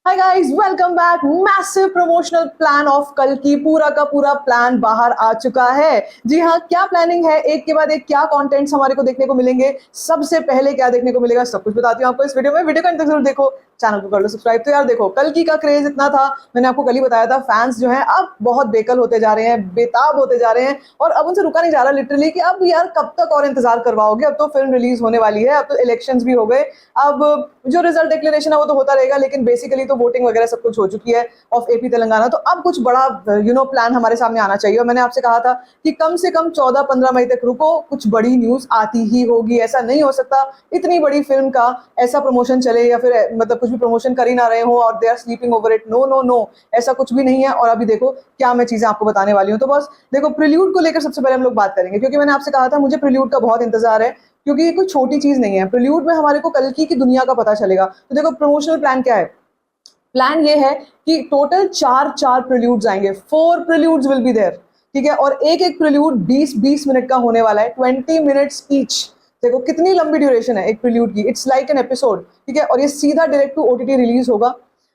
Hi guys, welcome back. Massive promotional plan of कल की पूरा का पूरा प्लान बाहर आ चुका है। जी हाँ, क्या प्लानिंग है, एक के बाद एक क्या कंटेंट्स हमारे को देखने को मिलेंगे, सबसे पहले क्या देखने को मिलेगा, सब कुछ बताती हूँ आपको इस वीडियो में। वीडियो का अंत तक जरूर देखो, चैनल को कर लो सब्सक्राइब। तो यार देखो, कल की का क्रेज इतना था, मैंने आपको कल ही बताया था, फैंस जो हैं अब बहुत बेकल होते जा रहे हैं, बेताब होते जा रहे हैं और अब उनसे रुका नहीं जा रहा लिटरली कि अब यार कब तक और इंतजार करवाओगे। अब तो फिल्म रिलीज होने वाली है, अब तो इलेक्शंस भी हो गए, अब जो रिजल्ट डिक्लेरेशन है वो तो होता रहेगा, लेकिन बेसिकली तो वोटिंग वगैरह सब कुछ हो चुकी है ऑफ एपी तेलंगाना। तो अब कुछ बड़ा प्लान हमारे सामने आना चाहिए और मैंने आपसे कहा था कि कम से कम 14-15 मई तक रुको, कुछ बड़ी न्यूज आती ही होगी। ऐसा नहीं हो सकता इतनी बड़ी फिल्म का ऐसा प्रमोशन चले या फिर मतलब कुछ भी प्रमोशन कर ही ना रहे हो और they are sleeping over it. No no no, ऐसा कुछ भी नहीं है। और अभी देखो क्या मैं चीजें आपको बताने वाली हूँ। तो बस देखो, प्रिल्यूड को लेकर सबसे पहले हम लोग बात करेंगे, क्योंकि मैंने आपसे कहा था मुझे प्रिल्यूड का बहुत इंतजार है, क्योंकि ये कोई छोटी चीज नहीं है। प्रिल्यूड में हमारे को कल की दुनिया का पता चलेगा। तो देखो, प्रमोशनल प्लान क्या है। प्लान ये है कि टोटल चार प्रिल्यूड्स आएंगे, 4 प्रिल्यूड्स विल बी देयर, ठीक है। और एक एक प्रिल्यूड 20-20 मिनट का होने वाला है, 20 मिनट्स ईच। देखो कितनी लंबी ड्यूरेशन है एक प्रिल्यूड की, इट्स लाइक एन एपिसोड, ठीक है। और ये सीधा डायरेक्ट टू ओटीटी रिलीज होगा।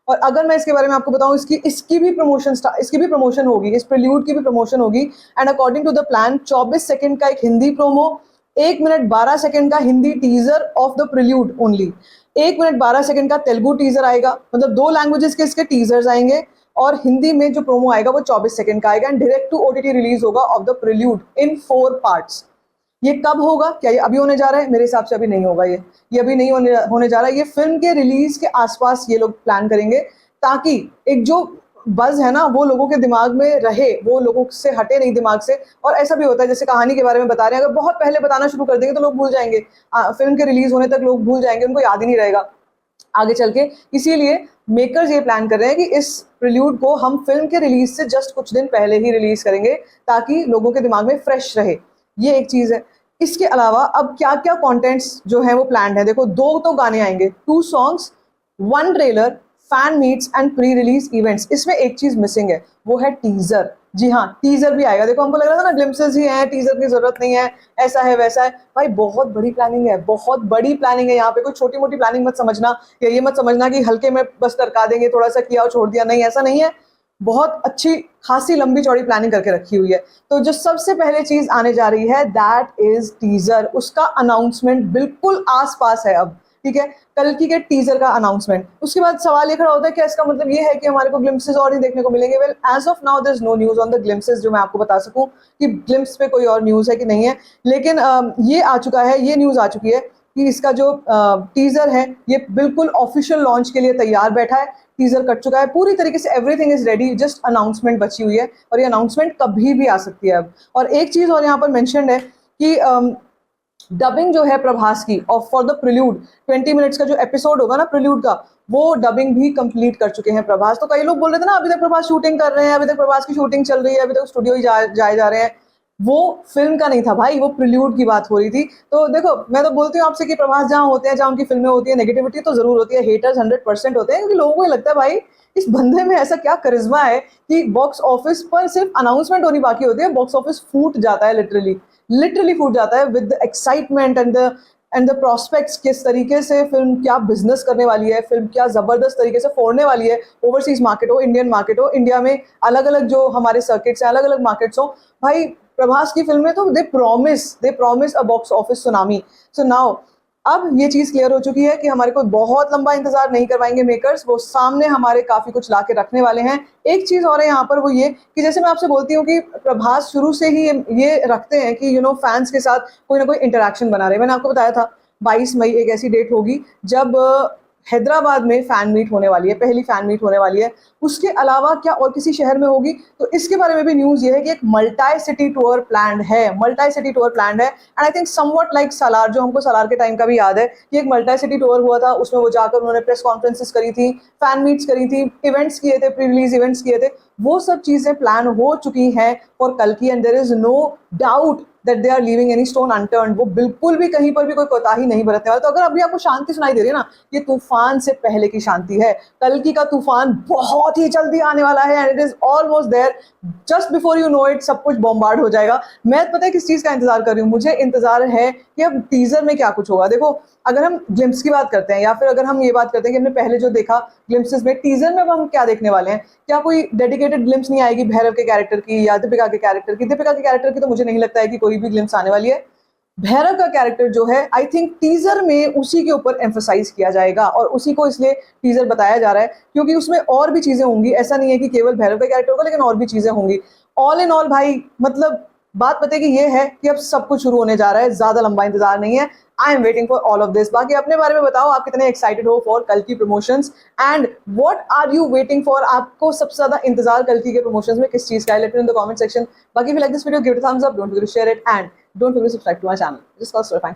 और अगर मैं इसके बारे में आपको बताऊं, इसकी भी प्रमोशन होगी, इस प्रिल्यूड की भी प्रमोशन होगी। And according to the plan 24 second का एक हिंदी प्रोमो, 1 मिनट 12 सेकंड का Hindi teaser of the prelude only, 1 minute 12 second का तेलुगु टीजर आएगा, मतलब 2 लैंग्वेजेस के इसके टीजर्स आएंगे। और हिंदी में जो प्रोमो आएगा वो 24 सेकंड का आएगा and direct to OTT release होगा of the prelude in 4 parts. ये कब होगा, क्या ये अभी होने जा रहा है? मेरे हिसाब से अभी नहीं होगा। ये अभी नहीं होने जा रहा है। ये फिल्म के रिलीज के आसपास ये लोग प्लान करेंगे, ताकि एक जो बज है ना वो लोगों के दिमाग में रहे, वो लोगों से हटे नहीं दिमाग से। और ऐसा भी होता है, जैसे कहानी के बारे में बता रहे हैं, अगर बहुत पहले बताना शुरू कर देंगे तो लोग भूल जाएंगे, फिल्म के रिलीज होने तक लोग भूल जाएंगे, उनको याद ही नहीं रहेगा आगे चल के। इसीलिए मेकर्स ये प्लान कर रहे हैं कि इस प्रिल्यूड को हम फिल्म के रिलीज से जस्ट कुछ दिन पहले ही रिलीज करेंगे, ताकि लोगों के दिमाग में फ्रेश रहे। ये एक चीज है। इसके अलावा अब क्या क्या कंटेंट्स जो है वो प्लान है। देखो, 2 तो गाने आएंगे, 2 songs, 1 trailer, fan meets and pre release events. इसमें एक चीज मिसिंग है, वो है टीजर। जी हाँ, टीजर भी आएगा। देखो, हमको लग रहा था ना ग्लिम्पसेस ही हैं, टीजर की जरूरत नहीं है, ऐसा है वैसा है। भाई बहुत बड़ी प्लानिंग है, बहुत बड़ी प्लानिंग है। यहाँ पे कोई छोटी मोटी प्लानिंग मत समझना, या ये मत समझना कि हल्के में बस टरका देंगे, थोड़ा सा किया और छोड़ दिया। नहीं, ऐसा नहीं है। बहुत अच्छी खासी लंबी चौड़ी प्लानिंग करके रखी हुई है। तो जो सबसे पहले चीज आने जा रही है दैट इज टीजर। उसका अनाउंसमेंट बिल्कुल आस पास है अब, ठीक है। कल की के टीजर का अनाउंसमेंट। उसके बाद सवाल ये खड़ा होता है कि इसका मतलब ये है कि हमारे को ग्लिम्पसेस और ही देखने को मिलेंगे। Well, as of now there is no news on the glimpses, जो मैं आपको बता सकूं कि ग्लिम्स पे कोई और न्यूज है कि नहीं है। लेकिन ये आ चुका है, ये न्यूज आ चुकी है कि इसका जो टीजर है ये बिल्कुल ऑफिशियल लॉन्च के लिए तैयार बैठा है। टीजर कट चुका है पूरी तरीके से, everything is ready, just announcement बची हुई है। और ये अनाउंसमेंट कभी भी आ सकती है अब। और एक चीज और यहाँ पर मेंशन्ड है कि डबिंग जो है प्रभास की और फॉर द प्रिल्यूड 20 मिनट्स का जो एपिसोड होगा ना प्रिल्यूड का, वो डबिंग भी कंप्लीट कर चुके हैं प्रभास। तो कई लोग बोल रहे थे ना अभी तक प्रभास शूटिंग कर रहे हैं, अभी तक प्रभास की शूटिंग चल रही है, अभी तक स्टूडियो ही जाए जा रहे हैं। वो फिल्म का नहीं था भाई, वो प्रिल्यूड की बात हो रही थी। तो देखो, मैं तो बोलती हूँ आपसे कि प्रभास जहाँ होते हैं, जहाँ उनकी फिल्में होती है, नेगेटिविटी तो जरूर होती है, हेटर्स 100% होते हैं, क्योंकि लोगों को लगता है भाई इस बंदे में ऐसा क्या करिश्मा है कि बॉक्स ऑफिस पर सिर्फ अनाउंसमेंट होनी बाकी होती है, बॉक्स ऑफिस फूट जाता है, लिटरली फूट जाता है with the excitement and the prospects. किस तरीके से फिल्म क्या बिजनेस करने वाली है, फिल्म क्या जबरदस्त तरीके से फोड़ने वाली है, ओवरसीज मार्केट हो, इंडियन मार्केट हो, इंडिया में अलग अलग जो हमारे सर्किट्स हैं, अलग अलग मार्केट्स हो। भाई प्रभास की फिल्में तो they promise a box office tsunami. So now अब ये चीज क्लियर हो चुकी है कि हमारे को बहुत लंबा इंतजार नहीं करवाएंगे मेकर्स, वो सामने हमारे काफी कुछ ला के रखने वाले हैं। एक चीज और है यहाँ पर, वो ये कि जैसे मैं आपसे बोलती हूँ कि प्रभास शुरू से ही ये रखते हैं कि फैंस के साथ कोई ना कोई इंटरेक्शन बना रहे। मैंने आपको बताया था 22 मई एक ऐसी डेट होगी जब हैदराबाद में फैन मीट होने वाली है, पहली फैन मीट होने वाली है। उसके अलावा क्या और किसी शहर में होगी, तो इसके बारे में भी न्यूज ये है कि एक मल्टी सिटी टूर प्लान है, and I think somewhat like Salaar, जो हमको सालार के टाइम का भी याद है कि एक मल्टी सिटी टूर हुआ था, उसमें वो जाकर उन्होंने प्रेस कॉन्फ्रेंसेस करी थी, फैन मीट्स करी थी, इवेंट्स किए थे, प्री रिलीज इवेंट्स किए थे। वो सब चीजें प्लान हो चुकी हैं फॉर कल की, and there is no doubt that they are leaving any stone unturned. वो बिल्कुल भी कहीं पर भी कोई कोताही नहीं बरतने वाले। तो अगर अभी आपको शांति सुनाई दे रही है ना, ये तूफान से पहले की शांति है। कल की का तूफान बहुत ही जल्दी आने वाला है and it is almost there, just before you know it सब कुछ बॉम्बार्ड हो जाएगा। मैं पता है किस चीज का इंतजार कर रही हूँ, मुझे इंतजार है कि अब टीजर में क्या कुछ होगा। देखो, अगर हम ग्लिम्स की बात करते हैं या फिर अगर हम ये बात करते हैं कि हमने पहले जो देखा ग्लिम्सेस में, टीजर में अब हम क्या देखने वाले हैं, क्या कोई डेडिकेटेड ग्लिम्स नहीं आएगी भैरव के कैरेक्टर की या दीपिका के कैरेक्टर की? दीपिका के कैरेक्टर की तो मुझे नहीं लगता है कि कोई भी ग्लिम्स आने वाली है। भैरव का कैरेक्टर जो है, आई थिंक टीजर में उसी के ऊपर एम्फोसाइज किया जाएगा और उसी को इसलिए टीजर बताया जा रहा है क्योंकि उसमें और भी चीजें होंगी। ऐसा नहीं है कि केवल भैरव का कैरेक्टर होगा, लेकिन और भी चीजें होंगी। ऑल इन ऑल भाई, मतलब बात पते कि ये है कि अब सब कुछ शुरू होने जा रहा है, ज्यादा लंबा इंतजार नहीं है। I am waiting for all of this. बाकी अपने बारे में बताओ, आप कितने एक्साइटेड हो फॉर कल की promotions and what are you waiting for? आपको सबसे ज्यादा इंतजार कल की के प्रमोशंस में किस चीज का है? Let me know in the comment section. बाकी if you like this video, give it a thumbs up, don't forget to share it and don't forget to subscribe to my channel. Just cause